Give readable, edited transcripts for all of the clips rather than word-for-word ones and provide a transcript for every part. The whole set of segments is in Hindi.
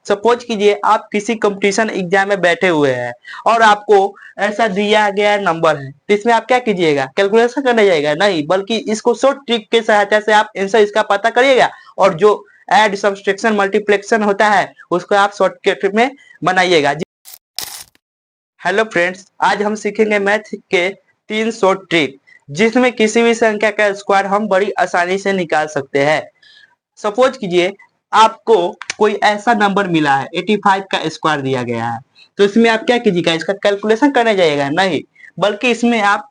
सपोज कीजिए आप किसी कंपटीशन एग्जाम में बैठे हुए हैं और आपको ऐसा दिया गया नंबर है, तो इसमें आप क्या कीजिएगा, कैलकुलेशन करने जाएगा नहीं, बल्कि इसको शॉर्ट ट्रिक के सहायता से आप आंसर इसका पता करिएगा और जो ऐड सब्सट्रैक्शन मल्टीप्लिकेशन होता है उसको आप शॉर्टकट में बनाइएगा। हेलो फ्रेंड्स, आज हम सीखेंगे मैथ के 3 शॉर्ट ट्रिक जिसमें किसी भी संख्या का स्क्वायर हम बड़ी आसानी से निकाल सकते हैं। सपोज कीजिए आपको कोई ऐसा नंबर मिला है 85 का स्क्वायर दिया गया है, तो इसमें आप क्या कीजिएगा, इसका कैलकुलेशन करने जाइएगा नहीं, बल्कि इसमें आप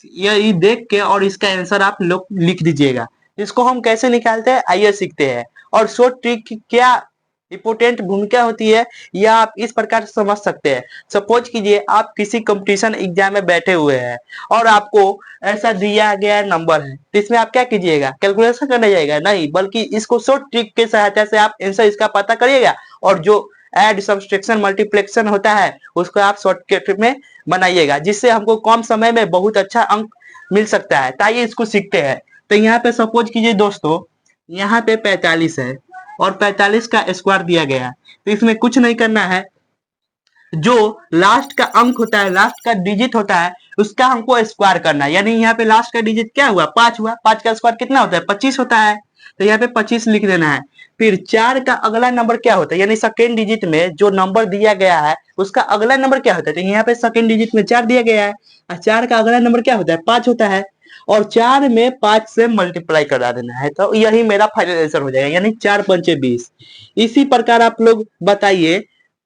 ये देख के और इसका आंसर आप लोग लिख दीजिएगा। इसको हम कैसे निकालते हैं आइए सीखते हैं। और शॉर्ट ट्रिक की क्या इंपोर्टेंट भूमिका होती है यह आप इस प्रकार से समझ सकते हैं। सपोज कीजिए आप किसी कंपटीशन एग्जाम में बैठे हुए हैं और आपको ऐसा दिया गया नंबर है, तो इसमें आप क्या कीजिएगा, कैलकुलेशन करने जाइएगा नहीं, बल्कि इसको शॉर्ट ट्रिक के सहायता से आप आंसर इसका पता करिएगा और जो ऐड सब्सट्रैक्शन मल्टीप्लिकेशन होता है उसको आप शॉर्टकट में बनाइएगा, जिससे हमको कम समय में बहुत अच्छा अंक मिल सकता है। तो आइए इसको सीखते हैं। तो यहाँ पे सपोज कीजिए दोस्तों, यहाँ पे 45 है और 45 का स्क्वायर दिया गया है, तो इसमें कुछ नहीं करना है, जो लास्ट का अंक होता है, लास्ट का डिजिट होता है, उसका हमको स्क्वायर करना है। यानी यहाँ पे लास्ट का डिजिट क्या हुआ, 5 हुआ, 5 का स्क्वायर कितना होता है, 25 होता है, तो यहाँ पे 25 लिख देना है। फिर 4 का अगला नंबर क्या होता है, यानी सेकेंड डिजिट में जो नंबर दिया गया है उसका अगला नंबर क्या होता है, तो यहाँ पे सेकेंड डिजिट में 4 दिया गया है और 4 का अगला नंबर क्या होता है, 5 होता है, और 4 में 5 से मल्टीप्लाई करा देना है, तो यही मेरा फाइनल आंसर हो जाएगा, यानी 4 पंचे 20। इसी प्रकार आप लोग बताइए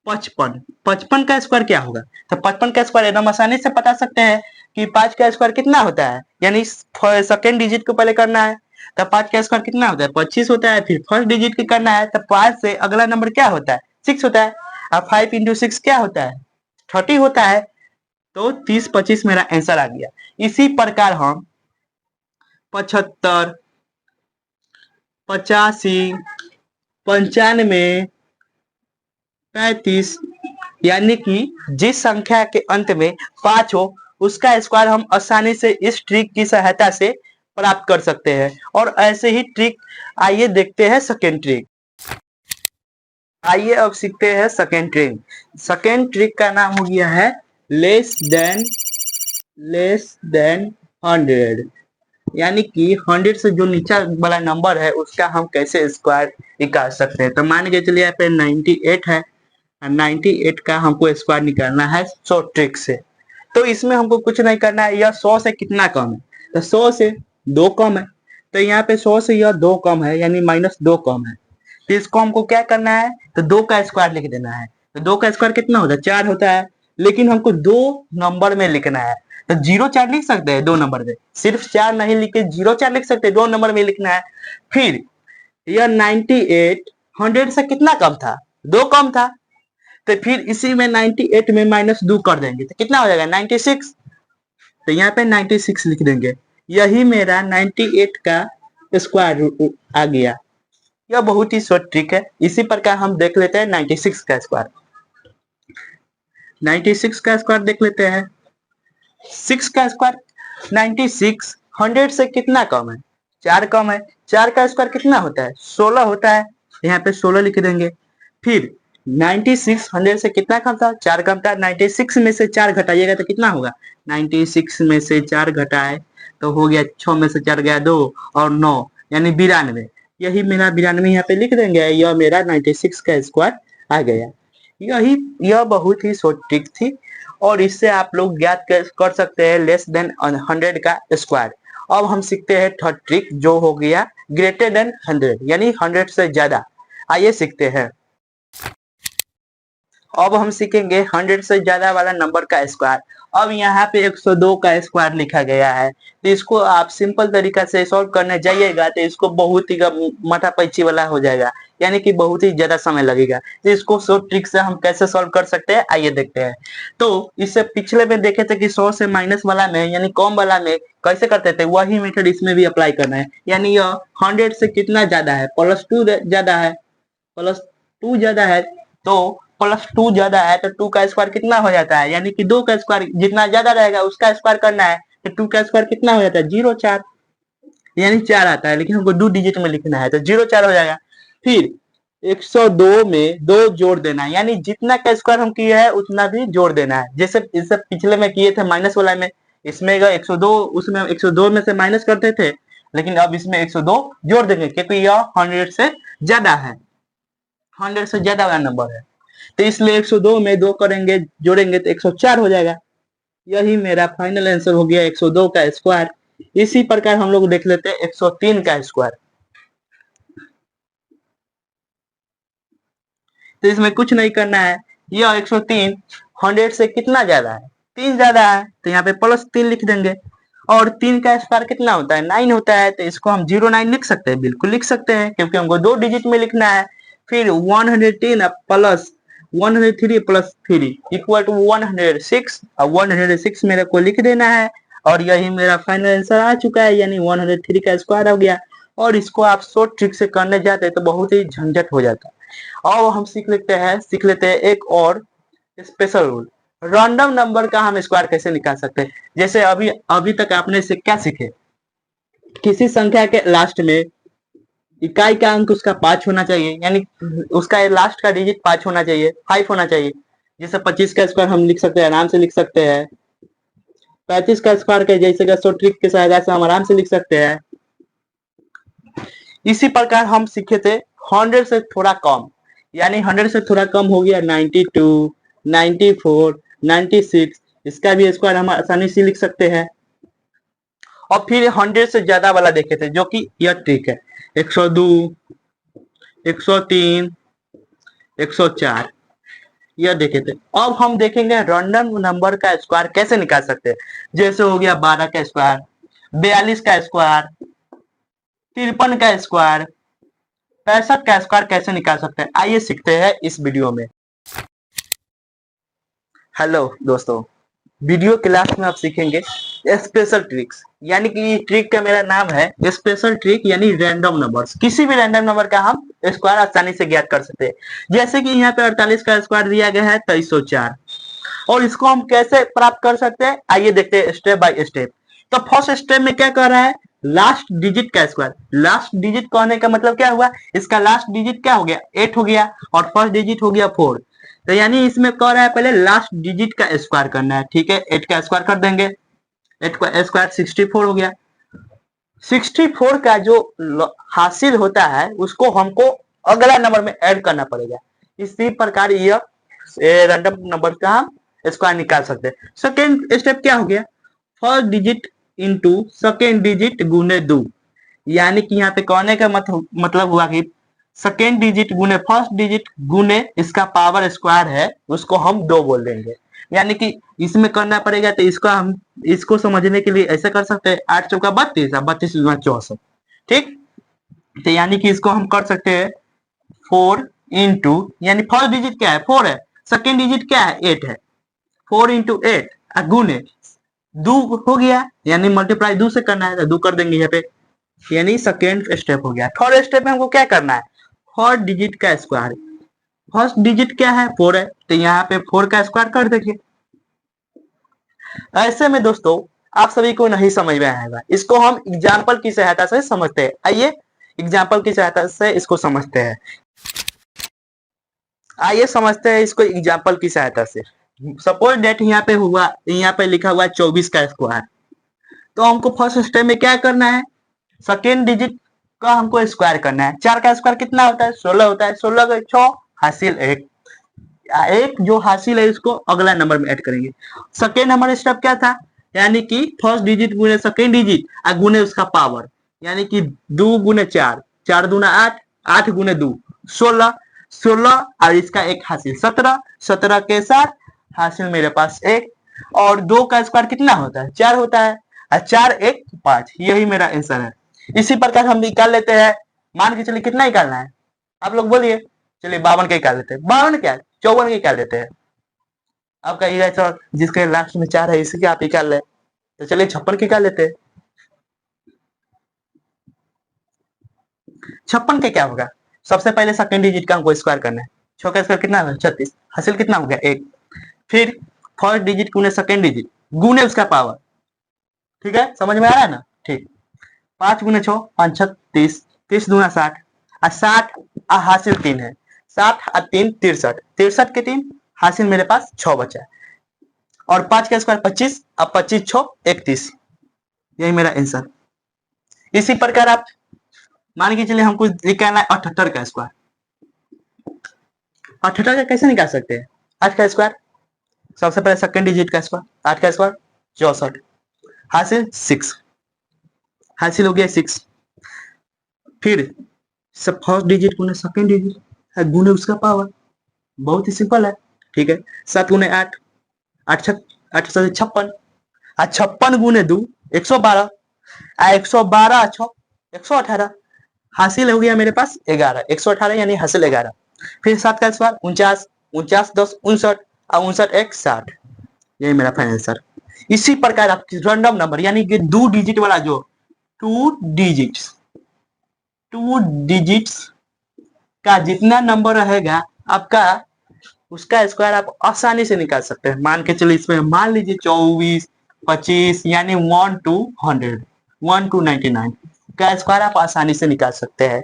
55, 55 का स्क्वायर क्या होगा, तो 55 का स्क्वायर एकदम आसानी से बता सकते हैं कि 5 का स्क्वायर कितना होता है, यानी सेकेंड डिजिट को पहले करना है, तो 5 का स्क्वायर कितना होता है, 25 होता है। फिर फर्स्ट डिजिट की करना है, तो 5 से अगला नंबर क्या होता है, 6 होता है, और 5 इंटू 6 क्या होता है, 30 होता है, तो 30 25 मेरा आंसर आ गया। इसी प्रकार हम 75, 85, 95, 35 यानी कि जिस संख्या के अंत में 5 हो उसका स्क्वायर हम आसानी से इस ट्रिक की सहायता से प्राप्त कर सकते हैं। और ऐसे ही ट्रिक आइए देखते हैं सेकेंड ट्रिक। आइए अब सीखते हैं सेकेंड ट्रिक। सेकेंड ट्रिक का नाम हो गया है लेस देन 100, यानी कि 100 से जो नीचा वाला नंबर है उसका हम कैसे स्क्वायर निकाल सकते हैं। तो मान के चलिए यहाँ पे 98 है, 98 का हमको स्क्वायर निकालना है शॉर्ट ट्रिक से। तो इसमें हमको कुछ नहीं करना है, यह 100 से कितना कम है, तो 100 से 2 कम है, तो यहाँ पे 100 से यह 2 कम है, यानी -2 कम है, तो इसको हमको क्या करना है, तो 2 का स्क्वायर लिख देना है। तो 2 का स्क्वायर कितना होता है, 4 होता है, लेकिन हमको 2 नंबर में लिखना है, तो 0 4 लिख सकते हैं 2 नंबर में, सिर्फ 4 नहीं लिख के 0 4 लिख सकते हैं, 2 नंबर में लिखना है। फिर यह 98 100 से कितना कम था, 2 कम था, तो फिर इसी में 98 में -2 कर देंगे तो कितना हो जाएगा 96, तो यहाँ पे 96 लिख देंगे, यही मेरा 98 का स्क्वायर आ गया। यह बहुत ही शॉर्ट ट्रिक है। इसी प्रकार हम देख लेते हैं 96 का स्क्वायर। 96 का स्क्वायर देख लेते हैं। 6 का स्क्वायर 96 100 से कितना कम है, 4 कम है, 4 का स्क्वायर कितना होता है, 16 होता है, यहाँ पे 16 लिख देंगे। फिर 96 100 से कितना कम था, 4 कम था, 96 में से 4 घटाइएगा तो कितना होगा, 96 में से 4 घटाए तो हो गया 6 में से 4 गया 2 और 9 यानी 92, यही मेरा 92 यहाँ पे लिख देंगे, यह मेरा 96 का स्क्वायर आ गया। यह बहुत ही शॉर्ट ट्रिक थी और इससे आप लोग ज्ञात कर सकते हैं लेस देन 100 का स्क्वायर। अब हम सीखते हैं थर्ड ट्रिक जो हो गया ग्रेटर देन 100, यानी 100 से ज्यादा। आइए सीखते हैं। अब हम सीखेंगे 100 से ज्यादा वाला नंबर का स्क्वायर। अब यहाँ पे 102 का स्क्वायर लिखा गया है, तो इसको आप सिंपल तरीका से सॉल्व करने जाइएगा तो इसको बहुत ही माथापैची वाला हो जाएगा, यानी कि बहुत ही ज्यादा समय लगेगा। तो इसको शॉर्ट ट्रिक से हम कैसे सॉल्व कर सकते हैं आइए देखते हैं। तो इससे पिछले में देखे थे कि 100 से माइनस वाला में यानी कम वाला में कैसे करते थे, वही मेथड इसमें भी अप्लाई करना है। यानी यह 100 से कितना ज्यादा है, +2 ज्यादा है, +2 ज्यादा है, तो +2 ज्यादा है तो 2 का स्क्वायर कितना हो जाता है, यानी कि 2 का स्क्वायर जितना ज्यादा रहेगा उसका स्क्वायर करना है, तो 2 का स्क्वायर कितना हो जाता है 0 4, यानी 4 आता है, लेकिन हमको 2 डिजिट में लिखना है तो 0 4 हो जाएगा। फिर 102 में 2 जोड़ देना है, यानी जितना का स्क्वायर हम किए हैं उतना भी जोड़ देना है। जैसे इससे पिछले में किए थे माइनस वाला में, इसमें 102, उसमें 102 में से माइनस करते थे, लेकिन अब इसमें 102 जोड़ देंगे क्योंकि यह 100 से ज्यादा है, 100 से ज्यादा वाला नंबर है, तो इसलिए 102 में 2 करेंगे, जोड़ेंगे तो 104 हो जाएगा। यही मेरा फाइनल आंसर हो गया 102 का स्क्वायर। इसी प्रकार हम लोग देख लेते हैं 103 का स्क्वायर। तो इसमें कुछ नहीं करना है, यह 103 100 से कितना ज्यादा है, 3 ज्यादा है, तो यहाँ पे +3 लिख देंगे। और 3 का स्क्वायर कितना होता है, 9 होता है, तो इसको हम 09 लिख सकते हैं, बिल्कुल लिख सकते हैं, क्योंकि हमको 2 डिजिट में लिखना है। फिर 110 प्लस 103 प्लस 3 इक्वल टू 106, और 106 मेरे को लिख देना है। और यही मेरा फाइनल आंसर आ चुका है, यानी 103 का स्क्वायर हो गया। और इसको आप शॉर्ट ट्रिक से करने जाते तो बहुत ही झंझट हो जाता है। और हम सीख लेते हैं एक और स्पेशल रूल, रैंडम नंबर का हम स्क्वायर कैसे निकाल सकते हैं। जैसे अभी तक आपने से क्या सीखे, किसी संख्या के लास्ट में इकाई का अंक उसका 5 होना चाहिए, यानी उसका लास्ट का डिजिट 5 होना चाहिए, 5 होना चाहिए। जैसे 25 का स्क्वायर हम लिख सकते हैं, आराम से लिख सकते हैं। 35 का स्क्वायर के जैसे शॉर्ट ट्रिक की सहायता से हम आराम से लिख सकते हैं। इसी प्रकार हम सीखे थे 100 से थोड़ा कम, यानी 100 से थोड़ा कम हो गया 92, 94, 96, इसका भी स्क्वायर हम आसानी से लिख सकते हैं। और फिर 100 से ज्यादा वाला देखे थे, जो कि यह ट्रिक है, 102, 103, 104, यह देखे थे। अब हम देखेंगे रैंडम नंबर का स्क्वायर कैसे निकाल सकते हैं। जैसे हो गया 12 का स्क्वायर, 42 का स्क्वायर, 53 का स्क्वायर, 65 का स्क्वायर कैसे निकाल सकते हैं, आइए सीखते हैं इस वीडियो में। हेलो दोस्तों, वीडियो क्लास में आप सीखेंगे स्पेशल ट्रिक्स, यानी कि ट्रिक का मेरा नाम है स्पेशल ट्रिक, यानी रैंडम नंबर्स। किसी भी रैंडम नंबर का हम स्क्वायर आसानी से ज्ञात कर सकते हैं। जैसे कि यहाँ पे 48 का स्क्वायर दिया गया है 2304, और इसको हम कैसे प्राप्त कर सकते हैं, आइए देखते हैं स्टेप बाय स्टेप। तो फर्स्ट स्टेप में क्या कर रहा है, लास्ट डिजिट का स्क्वायर। लास्ट डिजिट कहने का मतलब क्या हुआ, इसका लास्ट डिजिट क्या हो गया, 8 हो गया, और फर्स्ट डिजिट हो गया 4। तो यानी इसमें कह रहा है पहले लास्ट डिजिट का स्क्वायर करना है। ठीक है, 8 का स्क्वायर कर देंगे, 8 का स्क्वायर 64 हो गया। 64 का जो हासिल होता है उसको हमको अगला नंबर में ऐड करना पड़ेगा। इसी प्रकार यह रैंडम नंबर का हम स्क्वायर निकाल सकते हैं। सेकेंड स्टेप क्या हो गया, first digit into second digit गुने 2, यानी कि यहाँ पे कहने का मतलब हुआ कि सेकेंड डिजिट गुने फर्स्ट डिजिट गुने इसका पावर स्क्वायर है, उसको हम 2 बोल देंगे। यानी कि इसमें करना पड़ेगा, तो इसको समझने के लिए ऐसे कर सकते हैं, 8 चौका 32, 32 गुना 64। ठीक, तो यानी कि इसको हम कर सकते हैं 4 इंटू, यानी फर्स्ट डिजिट क्या है 4 है, सेकेंड डिजिट क्या है 8 है, 4 इंटू 8 गुने 2 हो गया, यानी मल्टीप्लाई 2 से करना है, तो 2 कर देंगे यहाँ पे, यानी सेकेंड स्टेप हो गया। थर्ड स्टेप में हमको क्या करना है, फर्स्ट डिजिट का स्क्वायर। फर्स्ट डिजिट क्या है 4 है, तो यहाँ पे 4 का स्क्वायर कर देंगे। ऐसे में दोस्तों आप सभी को नहीं समझ में आएगा, इसको हम एग्जाम्पल की सहायता से समझते हैं। आइए एग्जाम्पल की सहायता से इसको समझते हैं, आइए समझते हैं इसको एग्जाम्पल की सहायता से। सपोज डेट यहाँ पे हुआ, यहाँ पे लिखा हुआ 24 का स्क्वायर। तो हमको फर्स्ट स्टेप में क्या करना है, सेकेंड डिजिट का हमको स्क्वायर करना है। 4 का स्क्वायर कितना होता है 16 होता है, 16 का 6 हासिल 1, एक जो हासिल है इसको अगला नंबर में ऐड करेंगे। सेकेंड नंबर स्टेप क्या था, यानी कि फर्स्ट डिजिट गुने सेकेंड डिजिट और गुने उसका पावर, यानी कि 2 गुने 4, 4 दूना 8, 8 गुने 2 16, 16 और इसका एक हासिल 17, 17 के साथ हासिल मेरे पास 1, और 2 का स्क्वायर कितना होता है 4 होता है, और 4 1 5, यही मेरा आंसर है। इसी प्रकार हम निकाल लेते हैं, मान के चलिए कितना निकालना है, आप लोग बोलिए। चलिए 52 के निकाल लेते हैं, 52 क्या 54 के निकाल लेते हैं। आप कहिएगा सर जिसके लास्ट में 4 है इसी के आप निकाल ले, तो चलिए 56 के निकाल लेते हैं। 56 के क्या होगा, सबसे पहले सेकंड डिजिट का हमको स्क्वायर करना है। 6 का स्क्वायर कितना है 36, हासिल कितना हो गया 1। फिर फर्स्ट डिजिट गुने सेकंड डिजिट गुने उसका पावर, ठीक है समझ में आ रहा है ना। ठीक, 5 गुने 6 5 6 30, 30 दूना 60, और 60 हासिल 3 है, 7 और 3 63, 63 के 3 हासिल मेरे पास 6 बचा है। और 5 का स्क्वायर 25, अब 25 6 31, यही मेरा आंसर। इसी प्रकार आप मान के चलिए हमको निकालना है 78 का स्क्वायर। 78 का कैसे निकाल सकते हैं? 8 का स्क्वायर, सबसे पहले सेकंड डिजिट का स्क्वायर, 8 का स्क्वायर 64, हासिल 6, हासिल हो गया 6। फिर सब फर्स्ट डिजिट गुने सेकंड डिजिट गुने उसका पावर, बहुत ही सिंपल है। ठीक है, 7 गुने 8, 8 8 से 56, 56 गुने 2 112, 112 6 118, हासिल हो गया मेरे पास 11, 118 यानी हासिल 11। फिर 7 का स्क्वायर 49, 49 10 59 और 59 1 60, यही मेरा फाइनल आंसर। इसी प्रकार आपकी रैंडम नंबर यानी कि 2 डिजिट वाला जो 2 डिजिट्स का जितना नंबर रहेगा आपका, उसका स्क्वायर आप आसानी से निकाल सकते हैं। मान के चलिए इसमें मान लीजिए 24 25 यानी 1 to 100 1 to 99 का स्क्वायर आप आसानी से निकाल सकते हैं।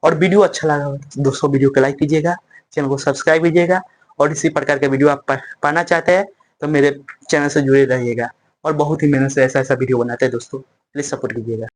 और वीडियो अच्छा लगा हो दोस्तों, वीडियो को लाइक कीजिएगा, चैनल को सब्सक्राइब कीजिएगा, और इसी प्रकार के वीडियो आप पाना चाहते हैं तो मेरे चैनल से जुड़े रहिएगा। और बहुत ही मेहनत से ऐसा वीडियो बनाते हैं दोस्तों, प्लीज सपोर्ट कीजिएगा।